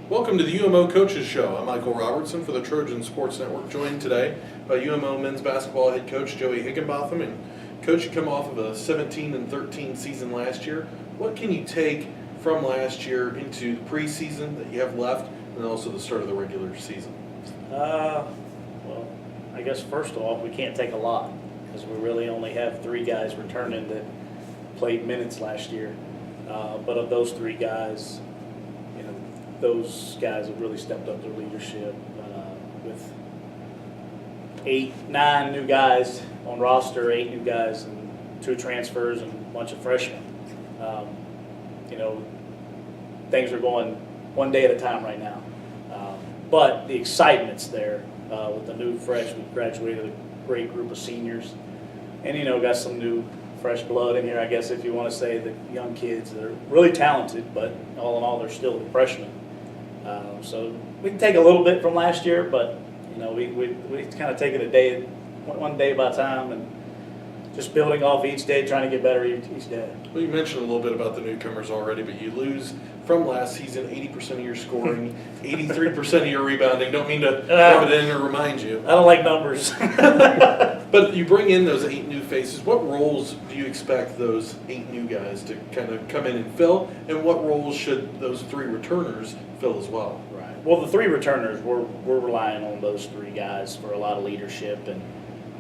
Welcome to the UMO Coaches Show. I'm Michael Robertson for the Trojans Sports Network, joined today by UMO men's basketball head coach Joey Higginbotham. And Coach, you come off of a 17-13 season last year. What can you take from last year into the preseason that you have left, and also the start of the regular season? Well, I guess first off, we can't take a lot because we really only have 3 guys returning that played minutes last year. But of those 3 guys, those guys have really stepped up their leadership with 9 new guys on roster, 8 new guys, and 2 transfers and a bunch of freshmen. Things are going one day at a time right now. But the excitement's there with the new fresh. We graduated a great group of seniors, and got some new fresh blood in here, I guess, if you want to say, the young kids that are really talented, but all in all, they're still freshmen. So we can take a little bit from last year, but we kind of take it one day by a time, and just building off each day, trying to get better each day. Well, you mentioned a little bit about the newcomers already, but you lose from last season 80% of your scoring, 83% of your rebounding. Don't mean to rub it in or remind you. I don't like numbers. But you bring in those 8 new faces. What roles do you expect those 8 new guys to kind of come in and fill, and what roles should those 3 returners fill as well? Right. Well, the 3 returners, we're relying on those 3 guys for a lot of leadership, and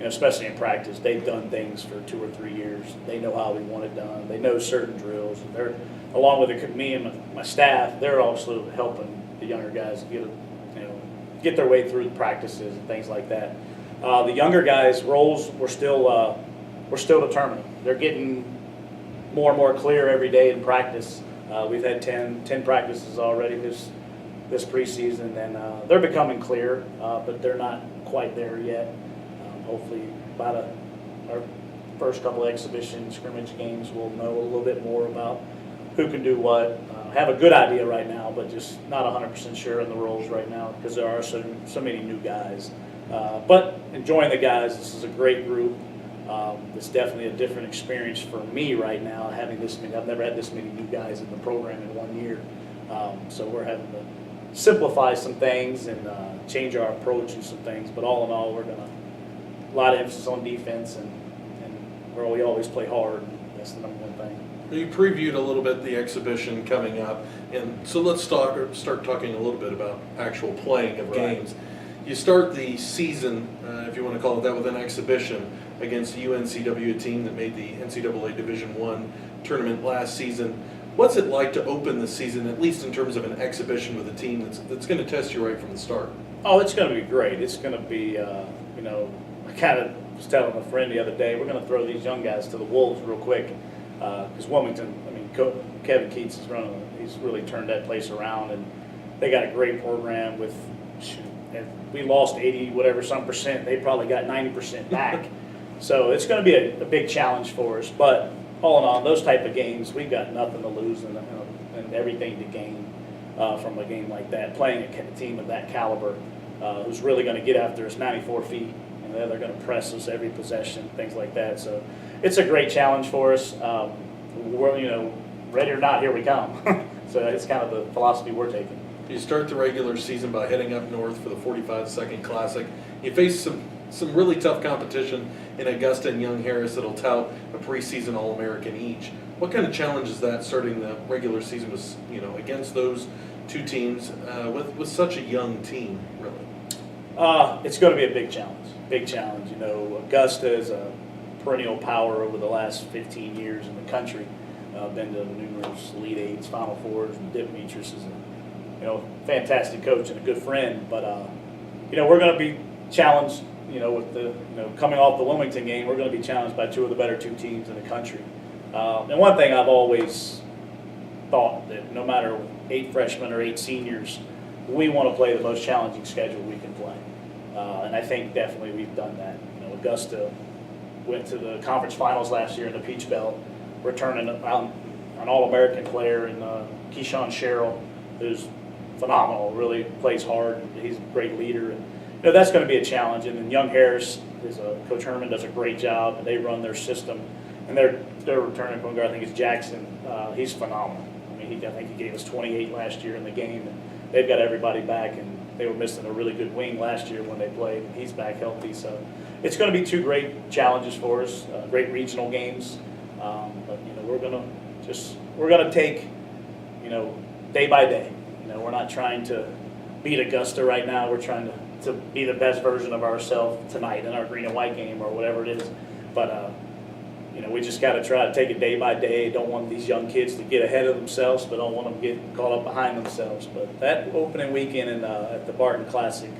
especially in practice, they've done things for 2 or 3 years. They know how we want it done. They know certain drills. And they're, along with me and my staff, they're also helping the younger guys get their way through the practices and things like that. The younger guys' roles we're still determining. They're getting more and more clear every day in practice. We've had 10 practices already this preseason, and they're becoming clear, but they're not quite there yet. Hopefully, by our first couple of exhibition scrimmage games, we'll know a little bit more about who can do what. Have a good idea right now, but just not 100% sure in the roles right now because there are so many new guys. But enjoying the guys. This is a great group. It's definitely a different experience for me right now, having this many. I've never had this many new guys in the program in 1 year. So we're having to simplify some things and change our approach to some things. But all in all, we're going to a lot of emphasis on defense, and where we always play hard. That's the number one thing. You previewed a little bit the exhibition coming up, and so let's start talking a little bit about actual playing of games. You start the season, if you want to call it that, with an exhibition against the UNCW, team that made the NCAA Division I tournament last season. What's it like to open the season, at least in terms of an exhibition with a team that's going to test you right from the start? Oh, it's going to be great. It's going to be, I kind of was telling a friend the other day, we're going to throw these young guys to the wolves real quick. Because Wilmington, Kevin Keats he's really turned that place around, and they got a great program with, and we lost 80 whatever some percent, they probably got 90% back. So it's going to be a big challenge for us, but all in all, those type of games, we've got nothing to lose and everything to gain from a game like that. Playing a team of that caliber who's really going to get after us 94 feet, and they're going to press us every possession, things like that. So it's a great challenge for us. We're, ready or not, here we come. So it's kind of the philosophy we're taking. You start the regular season by heading up north for the 45-second Classic. You face some really tough competition in Augusta and Young Harris that'll tout a preseason All-American each. What kind of challenge is that, starting the regular season with, against those 2 teams with such a young team, really? It's going to be a big challenge. Big challenge. Augusta is a perennial power over the last 15 years in the country. Been to numerous Elite Eights, Final Fours, and Dip Metrius is a fantastic coach and a good friend. But we're going to be challenged. With the coming off the Wilmington game, we're going to be challenged by 2 of the better 2 teams in the country. And one thing I've always thought, that no matter 8 freshmen or 8 seniors, we want to play the most challenging schedule we can play. And I think definitely we've done that. Augusta went to the conference finals last year in the Peach Belt, returning an All-American player in Keyshawn Sherrill, who's phenomenal, really plays hard. He's a great leader. And that's going to be a challenge. And then Young Harris, Coach Herman does a great job, and they run their system. And their returning point guard, I think, is Jackson. He's phenomenal. I think he gave us 28 last year in the game. And they've got everybody back, and they were missing a really good wing last year when they played. He's back healthy, so it's going to be two great challenges for us, great regional games. But we're gonna take day by day. We're not trying to beat Augusta right now. We're trying to be the best version of ourselves tonight in our green and white game or whatever it is. But we just got to try to take it day by day. Don't want these young kids to get ahead of themselves, but don't want them to get caught up behind themselves. But that opening weekend at the Barton Classic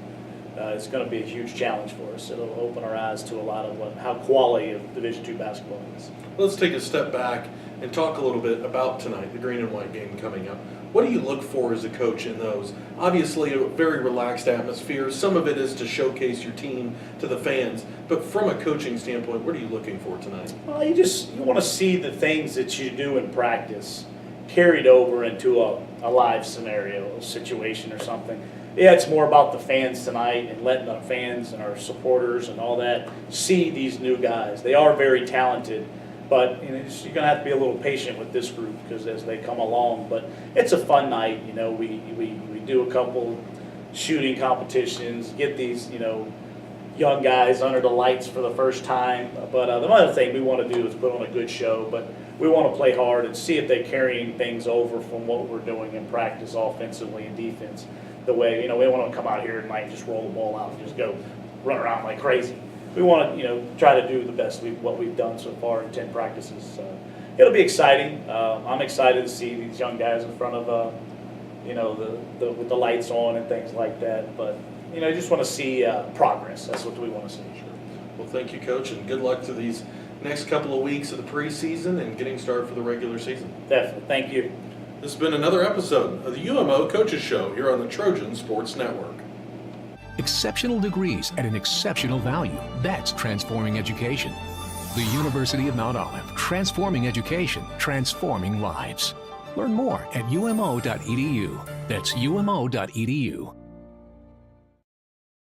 is going to be a huge challenge for us. It'll open our eyes to a lot of how quality of Division II basketball is. Let's take a step back and talk a little bit about tonight, the green and white game coming up. What do you look for as a coach in those? Obviously, a very relaxed atmosphere. Some of it is to showcase your team to the fans. But from a coaching standpoint, what are you looking for tonight? Well, you want to see the things that you do in practice carried over into a live scenario, a situation or something. Yeah, it's more about the fans tonight and letting our fans and our supporters and all that see these new guys. They are very talented. But you're going to have to be a little patient with this group because as they come along. But it's a fun night. We do a couple shooting competitions, get these young guys under the lights for the first time. But the other thing we want to do is put on a good show. But we want to play hard and see if they're carrying things over from what we're doing in practice offensively and defense. The way we don't want to come out here tonight and just roll the ball out and just go run around like crazy. We want to, try to do the best what we've done so far in 10 practices. It'll be exciting. I'm excited to see these young guys in front of, with the lights on and things like that. But, I just want to see progress. That's what we want to see. Sure. Well, thank you, Coach, and good luck to these next couple of weeks of the preseason and getting started for the regular season. Definitely. Thank you. This has been another episode of the UMO Coaches Show here on the Trojans Sports Network. Exceptional degrees at an exceptional value. That's transforming education. The University of Mount Olive, transforming education, transforming lives. Learn more at umo.edu. That's umo.edu.